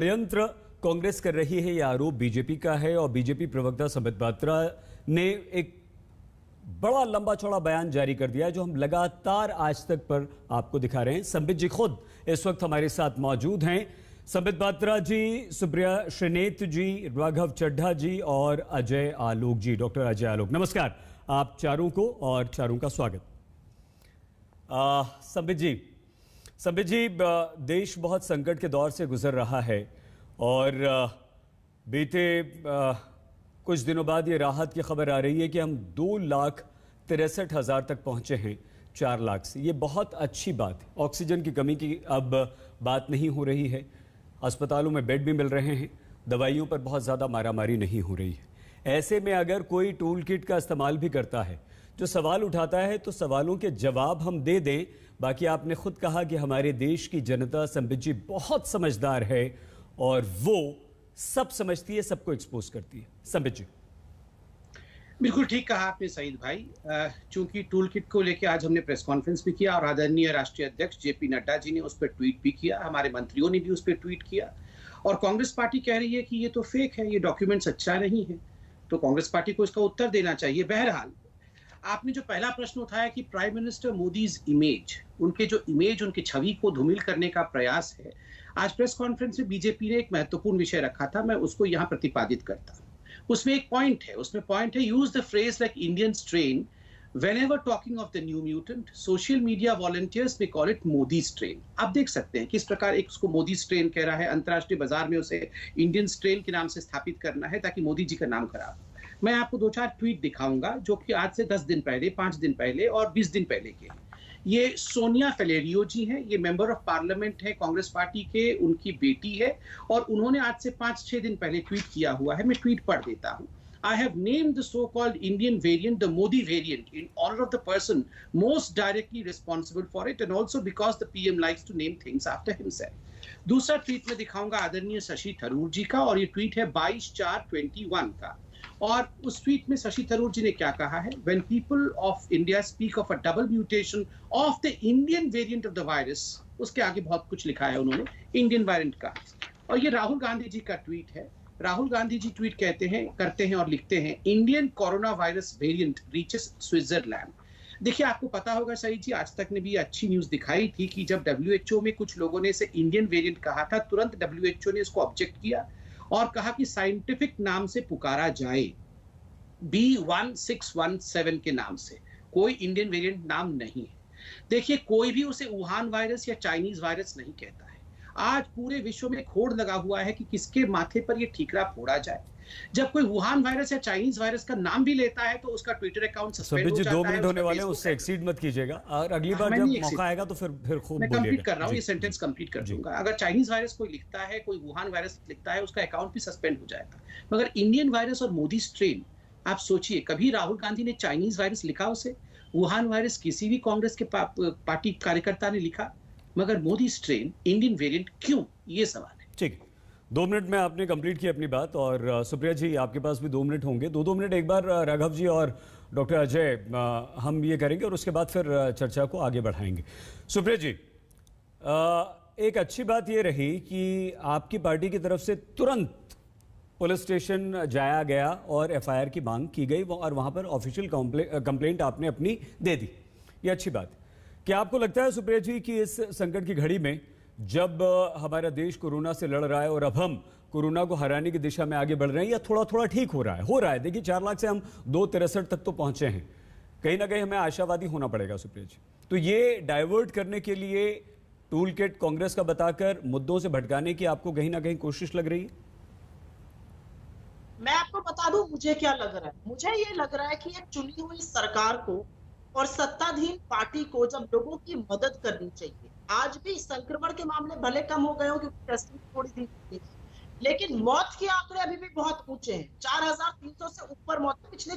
षड्यंत्र कांग्रेस कर रही है, यह आरोप बीजेपी का है और बीजेपी प्रवक्ता संबित पात्रा ने एक बड़ा लंबा चौड़ा बयान जारी कर दिया है जो हम लगातार आज तक पर आपको दिखा रहे हैं। संबित जी खुद इस वक्त हमारे साथ मौजूद हैं। संबित पात्रा जी, सुप्रिया श्रीनेत जी, राघव चड्ढा जी और अजय आलोक जी, डॉक्टर अजय आलोक, नमस्कार आप चारों को और चारों का स्वागत। संबित जी, देश बहुत संकट के दौर से गुजर रहा है और बीते कुछ दिनों बाद ये राहत की खबर आ रही है कि हम 2,63,000 तक पहुंचे हैं 4 लाख से। ये बहुत अच्छी बात है। ऑक्सीजन की कमी की अब बात नहीं हो रही है, अस्पतालों में बेड भी मिल रहे हैं, दवाइयों पर बहुत ज़्यादा मारामारी नहीं हो रही है। ऐसे में अगर कोई टूल किट का इस्तेमाल भी करता है, जो सवाल उठाता है, तो सवालों के जवाब हम दे दें। बाकी आपने खुद कहा कि हमारे देश की जनता संबित जी बहुत समझदार है और वो सब समझती है, सबको एक्सपोज करती है। संबित जी, बिल्कुल ठीक कहा आपने सईद भाई। चूंकि टूल किट को लेकर आज हमने प्रेस कॉन्फ्रेंस भी किया और आदरणीय राष्ट्रीय अध्यक्ष जेपी नड्डा जी ने उस पर ट्वीट भी किया, हमारे मंत्रियों ने भी उस पर ट्वीट किया और कांग्रेस पार्टी कह रही है कि ये तो फेक है, ये डॉक्यूमेंट्स अच्छा नहीं है, तो कांग्रेस पार्टी को इसका उत्तर देना चाहिए। बहरहाल, आपने जो पहला प्रश्न उठाया कि प्राइम मिनिस्टर मोदीज इमेज, उनकी छवि को धूमिल करने का प्रयास है, आज प्रेस कॉन्फ्रेंस में बीजेपी ने एक महत्वपूर्ण विषय रखा था, मैं उसको यहाँ प्रतिपादित करता हूँ। उसमें एक पॉइंट है, use the phrase like Indian strain whenever talking of the new mutant. Social media volunteers may call it Modi strain. आप देख सकते हैं किस प्रकार एक उसको मोदी स्ट्रेन कह रहा है, अंतर्राष्ट्रीय बाजार में उसे इंडियन स्ट्रेन के नाम से स्थापित करना है ताकि मोदी जी का नाम खराब हो। मैं आपको 2-4 ट्वीट दिखाऊंगा जो कि आज से 10 दिन पहले, 5 दिन पहले और 20 दिन पहले के। ये सोनिया फेलेरियो जी हैं, ये मेंबर ऑफ पार्लियामेंट है कांग्रेस पार्टी के, उनकी बेटी है और उन्होंने आज से 5-6 दिन पहले ट्वीट किया हुआ है। मैं ट्वीट पढ़ देता हूं। I have named the so-called Indian variant the Modi variant in honor of the person most directly responsible for it and also because the PM likes to name things after himself. दूसरा tweet में दिखाऊंगा आदरणीय शशि थरूर जी का और ये tweet है 22/4/21 का और उस ट्वीट में शशि थरूर जी ने क्या कहा है? When people of India speak of a double mutation of the Indian variant of the virus, उसके आगे बहुत कुछ लिखा है उन्होंने इंडियन वेरिएंट का। और ये राहुल गांधी जी का ट्वीट है। राहुल गांधी जी ट्वीट करते हैं और लिखते हैं, Indian corona virus variant reaches Switzerland. देखिए, आपको पता होगा सईद जी, आज तक ने भी अच्छी न्यूज दिखाई थी कि जब WHO में कुछ लोगों ने इसे इंडियन वेरिएंट कहा था, तुरंत WHO ने इसको ऑब्जेक्ट किया और कहा कि साइंटिफिक नाम से पुकारा जाए, B1617 के नाम से, कोई इंडियन वेरिएंट नाम नहीं है। देखिए, कोई भी उसे वुहान वायरस या चाइनीज वायरस नहीं कहता है। आज पूरे विश्व में खोड़ लगा हुआ है कि किसके माथे पर ये ठीकरा फोड़ा जाए। जब कोई वुहान वायरस या चाइनीज वायरस का नाम भी लेता है तो उसका ट्विटर अकाउंट सस्पेंड हो जाता है। 2 मिनट होने वाले हैं, उससे एक्सीड मत कीजिएगा और अगली बार जब मौका आएगा तो फिर खूब बोलिएगा। मैं कंप्लीट कर रहा हूं, ये सेंटेंस कंप्लीट कर दूंगा। अगर चाइनीज वायरस कोई लिखता है, कोई वुहान वायरस लिखता है, उसका अकाउंट भी सस्पेंड हो जाएगा। मगर इंडियन वायरस और मोदी स्ट्रेन, आप सोचिए, कभी राहुल गांधी ने चाइनीज वायरस लिखा उसे? वुहान वायरस किसी भी कांग्रेस के पार्टी कार्यकर्ता ने लिखा? मगर मोदी स्ट्रेन, इंडियन वेरिएंट क्यों? ये सवाल है। ठीक, 2 मिनट में आपने कंप्लीट की अपनी बात और सुप्रिया जी आपके पास भी 2 मिनट होंगे। 2 मिनट एक बार राघव जी और डॉक्टर अजय हम ये करेंगे और उसके बाद फिर चर्चा को आगे बढ़ाएंगे। सुप्रिया जी, एक अच्छी बात ये रही कि आपकी पार्टी की तरफ से तुरंत पुलिस स्टेशन जाया गया और FIR की मांग की गई और वहां पर ऑफिशियल कंप्लेंट आपने अपनी दे दी। ये अच्छी बात है। क्या आपको लगता है सुप्रिया जी कि इस संकट की घड़ी में जब हमारा देश कोरोना से लड़ रहा है और अब हम कोरोना को हराने की दिशा में आगे बढ़ रहे हैं या थोड़ा थोड़ा ठीक हो रहा है, देखिए 4 लाख से हम 2,63 तक तो पहुंचे हैं, कहीं ना कहीं हमें आशावादी होना पड़ेगा सुप्रिया जी। तो ये डाइवर्ट करने के लिए टूल किट कांग्रेस का बताकर मुद्दों से भटकाने की आपको कहीं ना कहीं कोशिश लग रही है? मैं आपको बता दूं मुझे क्या लग रहा है। मुझे ये लग रहा है कि एक चुनी हुई सरकार को और सत्ताधीन पार्टी को जब लोगों की मदद करनी चाहिए। आज भी संक्रमण के मामले भले कम हो गए हो क्योंकि टेस्टिंग थोड़ी सी, लेकिन मौत के आंकड़े अभी भी बहुत ऊंचे हैं। 4,300 से ऊपर मौत पिछले